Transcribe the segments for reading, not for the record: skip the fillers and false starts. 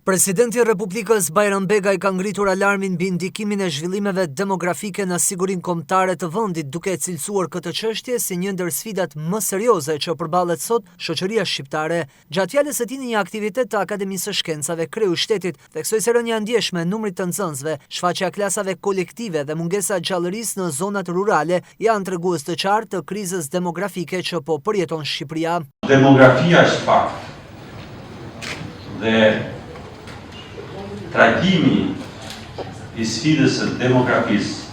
Presidenti i Republikës Bajram Begaj ka ngritur alarmin mbi ndikimin e zhvillimeve demografike në sigurinë kombëtare të vendit, duke e cilësuar këtë çështje si një ndër sfidat më serioze që përballet sot shoqëria shqiptare. Gjatë fjalës së tij në një aktivitet të Akademisë së Shkencave, kreu i shtetit theksoi se rënja e ndjeshme e numrit të nxënësve, shfaqja e klasave kolektive dhe mungesa e gjallërisë në zonat rurale janë tregues të qartë të krizës demografike që po përjeton Shqipëria. Demografia është fakt dhe trajtimi i sfidës së demografisë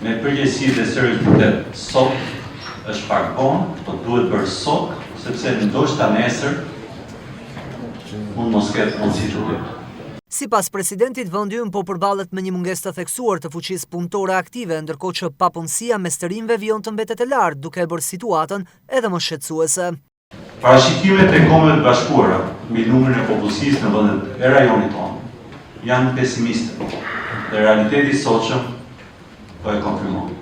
me përgjegjësi dhe seriozitet sot është pak vonë, por duhet bërë sot, sepse ndoshta nesër mund mos ketë mundësi të bëjë. Sipas presidentit, vendi ynë po përballet me një mungesë të theksuar të fuqisë punëtore aktive, ndërkohë që papunësia mes të rinjve vjen të mbetet e lartë, duke e bërë situatën edhe më shqetësuese. Parashikimet e Kombeve të Bashkuara mbi numrin e popullsisë në vendet e rajonit tonë janë pesimiste dhe realiteti sotshëm po e konfirmon.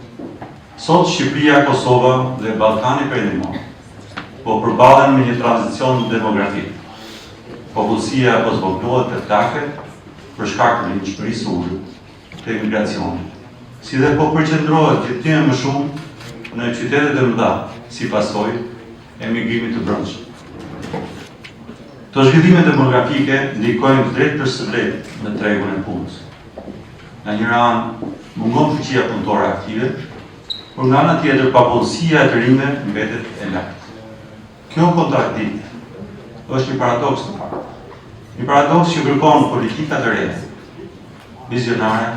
Sot Shqipëria, Kosova dhe Ballkani Perëndimor po përballen me një tranzicion demografik. Popullsia po zvogëlohet të take për shkak të rinjshmërisë së ulët të emigracionit, si dhe po përqendrohet gjithë më shumë në qytetet e mëdha si pasojë emigrimit të brendshëm. Këto zhvillime demografike ndikojnë drejt për së drejtë në tregun e punës. Nga njëra anë mungon fuqia punëtore aktive, por nga ana tjetër papunësia e të rinjve mbetet e lartë. Kjo kontradiktë është një paradoks në fakt. Një paradoks që kërkon politika të reja, vizionare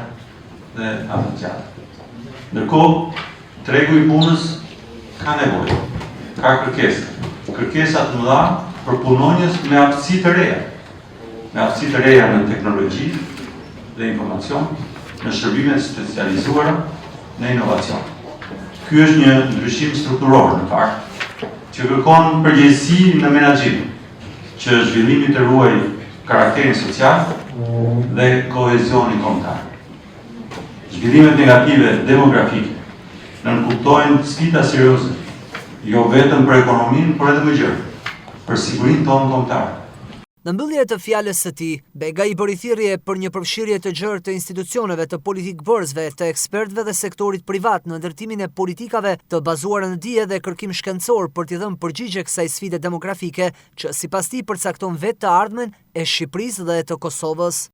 dhe avanzate. Ndërkohë, tregu i punës ka nevojë, ka kërkesa të mëdha për punonjës me aftësi të reja në teknologji dhe informacion, në shërbime specializuara, në inovacion. Ky është një ndryshim strukturor në fakt, që kërkon përgjegjësi në menaxhim, që zhvillimi të ruajë karakterin social dhe kohezionin kombëtar. Zhvillimet negative demografike nënkuptojnë sfida serioze, jo vetëm për ekonominë, por edhe më gjerë, për sigurinë tonë kombëtare. Në mbyllje të fjalës së tij, Begaj i bëri thirrje për një përfshirje të gjerë të institucioneve, të politikbërësve, të ekspertëve dhe sektorit privat në ndërtimin e politikave të bazuara në dije dhe kërkim shkencor për t'i dhënë përgjigje kësaj sfide demografike që sipas tij përcakton vetë të ardhmen e Shqipërisë dhe të Kosovës.